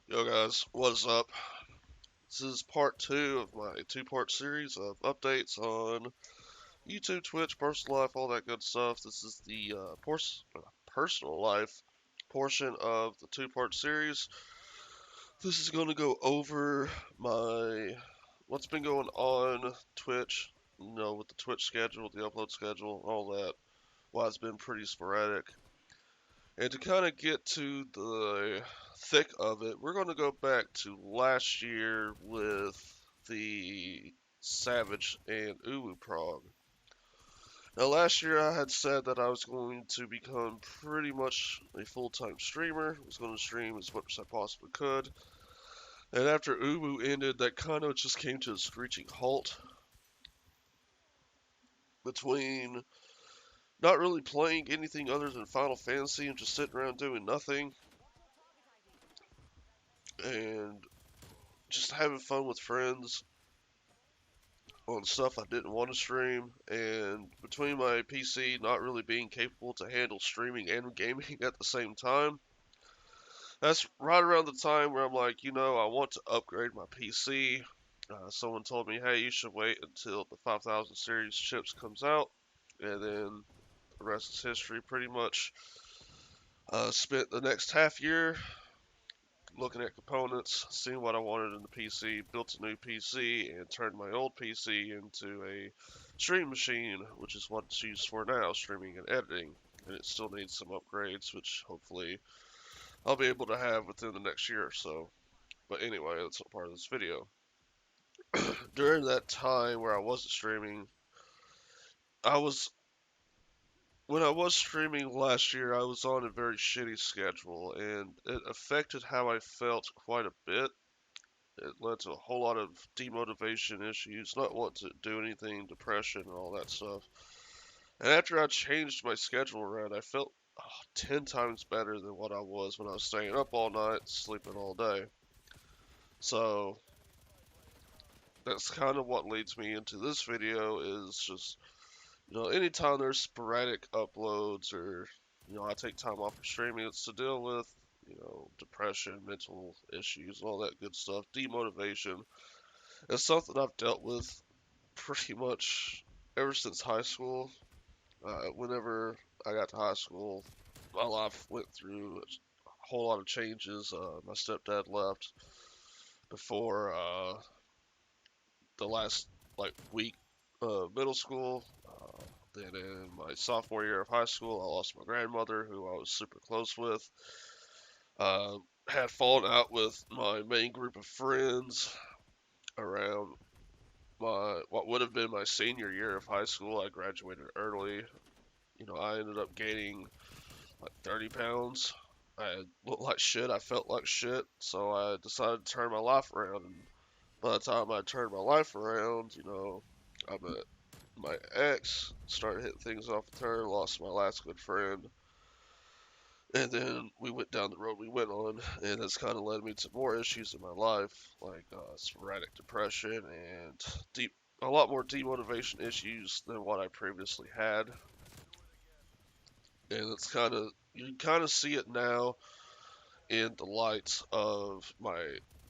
Yo guys, what is up? This is part two of my two-part series of updates on YouTube, Twitch, personal life, all that good stuff. This is the personal life portion of the two-part series. This is going to go over what's been going on Twitch, with the Twitch schedule, the upload schedule, all that. Why it's been pretty sporadic. And to kind of get to the thick of it, we're going to go back to last year with the Savage and Uwu prog. Now, last year I had said that I was going to become pretty much a full-time streamer. I was going to stream as much as I possibly could. And after Uwu ended, that kind of just came to a screeching halt between not really playing anything other than Final Fantasy and just sitting around doing nothing, and just having fun with friends on stuff I didn't want to stream, and between my PC not really being capable to handle streaming and gaming at the same time, that's right around the time where I'm like, I want to upgrade my PC. Someone told me, hey, you should wait until the 5000 series chips comes out, and then the rest is history pretty much. Spent the next half year looking at components, seeing what I wanted in the PC, built a new PC, and turned my old PC into a stream machine, which is what it's used for now, streaming and editing. And it still needs some upgrades, which hopefully I'll be able to have within the next year or so. But anyway, that's not part of this video. During that time where I wasn't streaming, I was when I was streaming last year, I was on a very shitty schedule, and it affected how I felt quite a bit. It led to a whole lot of demotivation issues, not wanting to do anything, depression, and all that stuff. And after I changed my schedule around, I felt 10 times better than what I was when I was staying up all night, sleeping all day. So that's kind of what leads me into this video is just, anytime there's sporadic uploads or, I take time off of streaming, it's to deal with, depression, mental issues, all that good stuff, demotivation. It's something I've dealt with pretty much ever since high school. Whenever I got to high school, my life went through a whole lot of changes. My stepdad left before the last week of middle school. Then in my sophomore year of high school, I lost my grandmother, who I was super close with. Had fallen out with my main group of friends around what would have been my senior year of high school. I graduated early. I ended up gaining like 30 pounds. I looked like shit. I felt like shit. So I decided to turn my life around. And by the time I turned my life around, I met my ex, started hitting things off with her, lost my last good friend. And then we went down the road we went on, and it's kind of led me to more issues in my life, like sporadic depression and a lot more demotivation issues than what I previously had. And you kind of see it now in the light of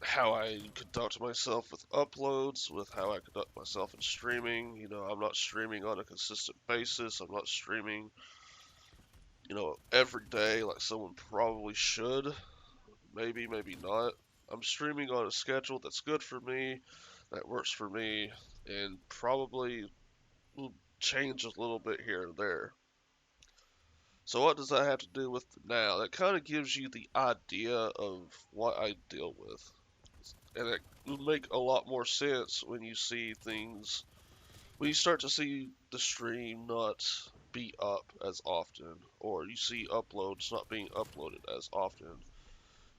how I conduct myself with uploads, with how I conduct myself in streaming. I'm not streaming on a consistent basis. I'm not streaming, every day like someone probably should. Maybe, maybe not. I'm streaming on a schedule that's good for me, that works for me, and probably will change a little bit here and there. So what does that have to do with now? That kind of gives you the idea of what I deal with. And it will make a lot more sense when you see things, when you start to see the stream not be up as often, or you see uploads not being uploaded as often.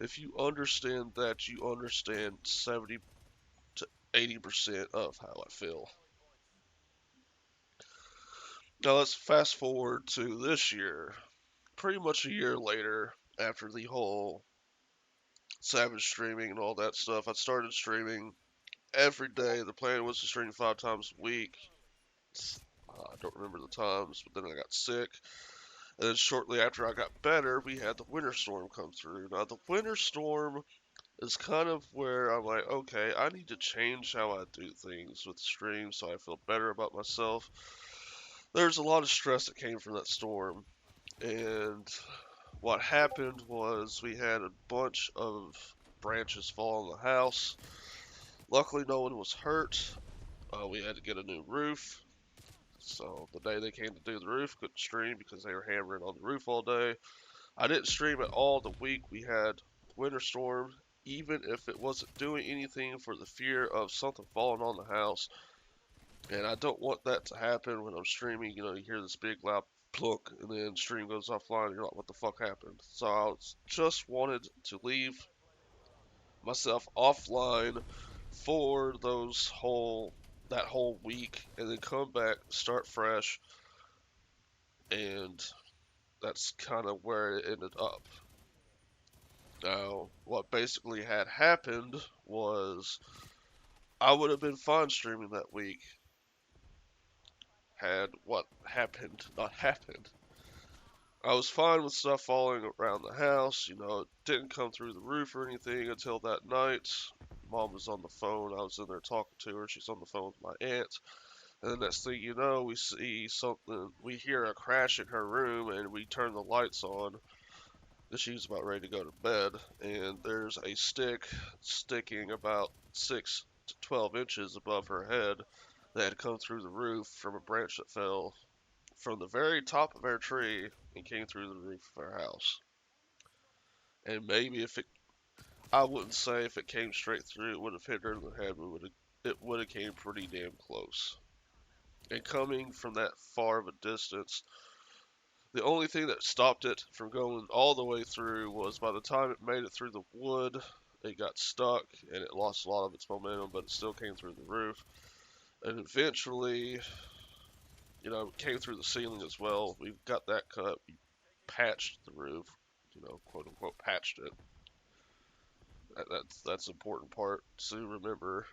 If you understand that, you understand 70 to 80% of how I feel. Now let's fast forward to this year. Pretty much a year later, after the whole Savage streaming and all that stuff, I started streaming every day. The plan was to stream 5 times a week. I don't remember the times, but then I got sick. And then shortly after I got better, we had the winter storm come through. Now, the winter storm is kind of where I'm like, okay, I need to change how I do things with streams so I feel better about myself. There's a lot of stress that came from that storm, and what happened was we had a bunch of branches fall on the house. Luckily, no one was hurt. We had to get a new roof. So the day they came to do the roof, couldn't stream because they were hammering on the roof all day. I didn't stream at all the week we had winter storm, even if it wasn't doing anything for the fear of something falling on the house. And I don't want that to happen when I'm streaming. You know, you hear this big loud plunk, and then stream goes offline. And you're like, what the fuck happened? So I just wanted to leave myself offline for that whole week, and then come back, start fresh, and that's kind of where it ended up. Now, what basically had happened was I would have been fine streaming that week had what happened not happened. I was fine with stuff falling around the house. You know, it didn't come through the roof or anything until that night. Mom was on the phone. I was in there talking to her. She's on the phone with my aunt. And the next thing you know, we see something. We hear a crash in her room, and we turn the lights on. And she's about ready to go to bed. And there's a stick sticking about 6 to 12 inches above her head that had come through the roof from a branch that fell from the very top of our tree and came through the roof of our house. And maybe if it, I wouldn't say if it came straight through, it would have hit her in the head. It would have came pretty damn close. And coming from that far of a distance, the only thing that stopped it from going all the way through was by the time it made it through the wood, it got stuck and it lost a lot of its momentum, but it still came through the roof. And eventually, you know, it came through the ceiling as well. We've got that cut. We patched the roof, you know, quote unquote, patched it. That's the important part to remember.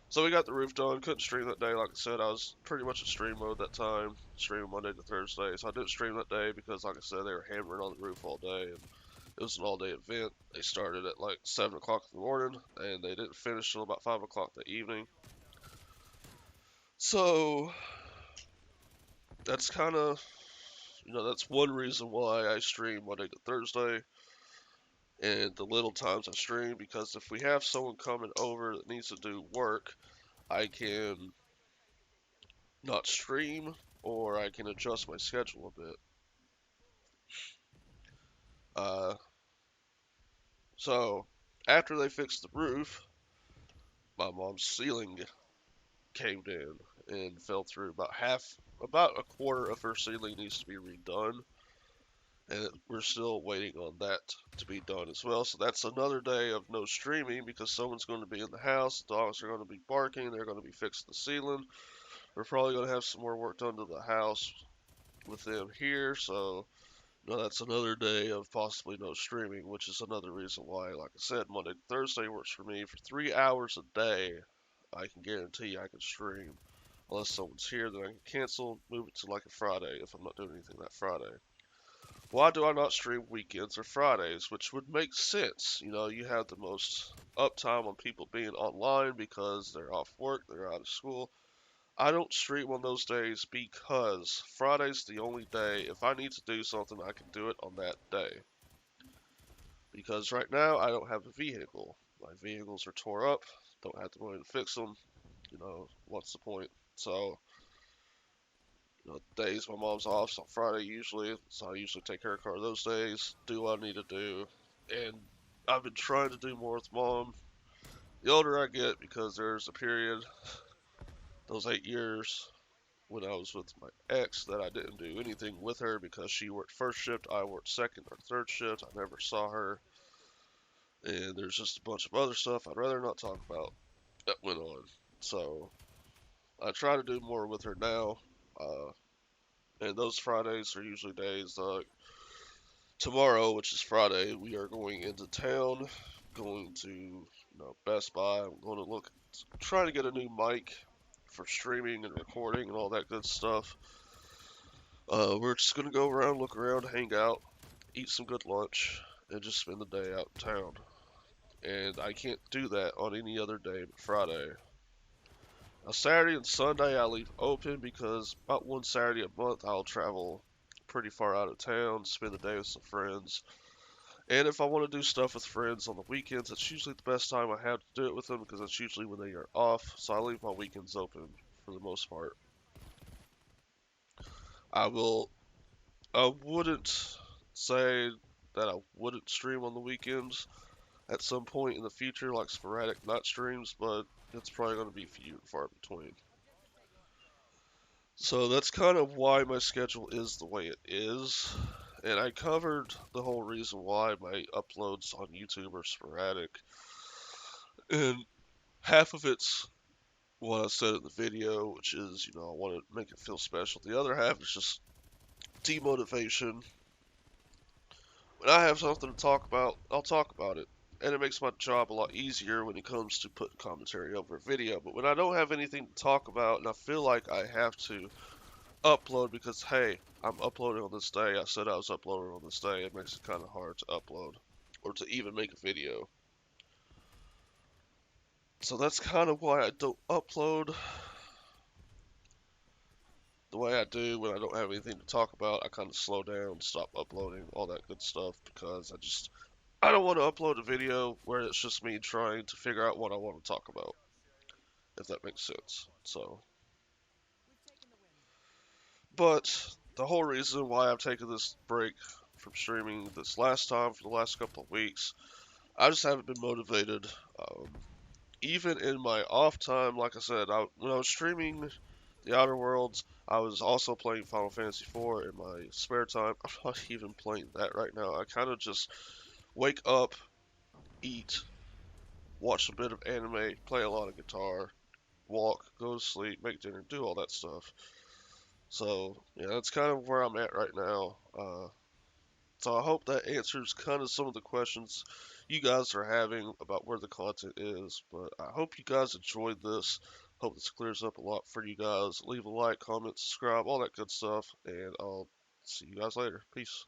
So we got the roof done. Couldn't stream that day. Like I said, I was pretty much in stream mode that time. Streaming Monday to Thursday. So I didn't stream that day because, like I said, they were hammering on the roof all day. And it was an all-day event. They started at like 7 o'clock in the morning. And they didn't finish till about 5 o'clock that evening. So that's kind of, you know, that's one reason why I stream Monday to Thursday. And the little times I stream, because if we have someone coming over that needs to do work, I can not stream, or I can adjust my schedule a bit. Uh, so after they fixed the roof, my mom's ceiling caved in and fell through. About a quarter of her ceiling needs to be redone, and we're still waiting on that to be done as well. So that's another day of no streaming because someone's going to be in the house, the dogs are going to be barking, they're going to be fixing the ceiling. We're probably going to have some more work done to the house with them here, so no, that's another day of possibly no streaming, which is another reason why, like I said, Monday to Thursday works for me. For 3 hours a day, I can guarantee I can stream. Unless someone's here, then I can cancel, move it to like a Friday if I'm not doing anything that Friday. Why do I not stream weekends or Fridays? Which would make sense. You know, you have the most uptime on people being online because they're off work, they're out of school. I don't stream on those days because Friday's the only day, if I need to do something, I can do it on that day. Because right now, I don't have a vehicle. My vehicles are tore up, don't have the money to fix them. You know, what's the point? So, you know, days my mom's off, so Friday usually, so I usually take her car those days, do what I need to do. And I've been trying to do more with mom. The older I get, because there's a period, those 8 years, when I was with my ex, that I didn't do anything with her because she worked first shift, I worked second or third shift. I never saw her, and there's just a bunch of other stuff I'd rather not talk about that went on. So I try to do more with her now, uh, and those Fridays are usually days like tomorrow, which is Friday. We are going into town, going to Best Buy. I'm going to look, trying to get a new mic for streaming and recording and all that good stuff. We're just gonna go around, look around, hang out, eat some good lunch, and just spend the day out in town. and I can't do that on any other day but Friday. Now, Saturday and Sunday I leave open because about one Saturday a month I'll travel pretty far out of town, spend the day with some friends. And if I want to do stuff with friends on the weekends, that's usually the best time I have to do it with them because that's usually when they are off. So I leave my weekends open for the most part. I will. I wouldn't say that I wouldn't stream on the weekends at some point in the future, like sporadic night streams, but it's probably going to be few and far between. So that's kind of why my schedule is the way it is. And I covered the whole reason why my uploads on YouTube are sporadic. And half of it's what I said in the video, which is, I want to make it feel special. The other half is just demotivation. When I have something to talk about, I'll talk about it. And it makes my job a lot easier when it comes to putting commentary over a video. But when I don't have anything to talk about and I feel like I have to upload because, hey, I'm uploading on this day, I said I was uploading on this day, it makes it kind of hard to upload or to even make a video. So that's kind of why I don't upload the way I do when I don't have anything to talk about. I kind of slow down, stop uploading, all that good stuff because I don't want to upload a video where it's just me trying to figure out what I want to talk about, if that makes sense. So, but the whole reason why I've taken this break from streaming this last time for the last couple of weeks, I just haven't been motivated. Um, Even in my off time, like I said, when I was streaming The Outer Worlds, I was also playing Final Fantasy IV in my spare time. I'm not even playing that right now. I kind of just wake up, eat, watch a bit of anime, play a lot of guitar, walk, go to sleep, make dinner, do all that stuff. So, yeah, that's kind of where I'm at right now. So I hope that answers kind of some of the questions you guys are having about where the content is. But I hope you guys enjoyed this. Hope this clears up a lot for you guys. Leave a like, comment, subscribe, all that good stuff. And I'll see you guys later. Peace.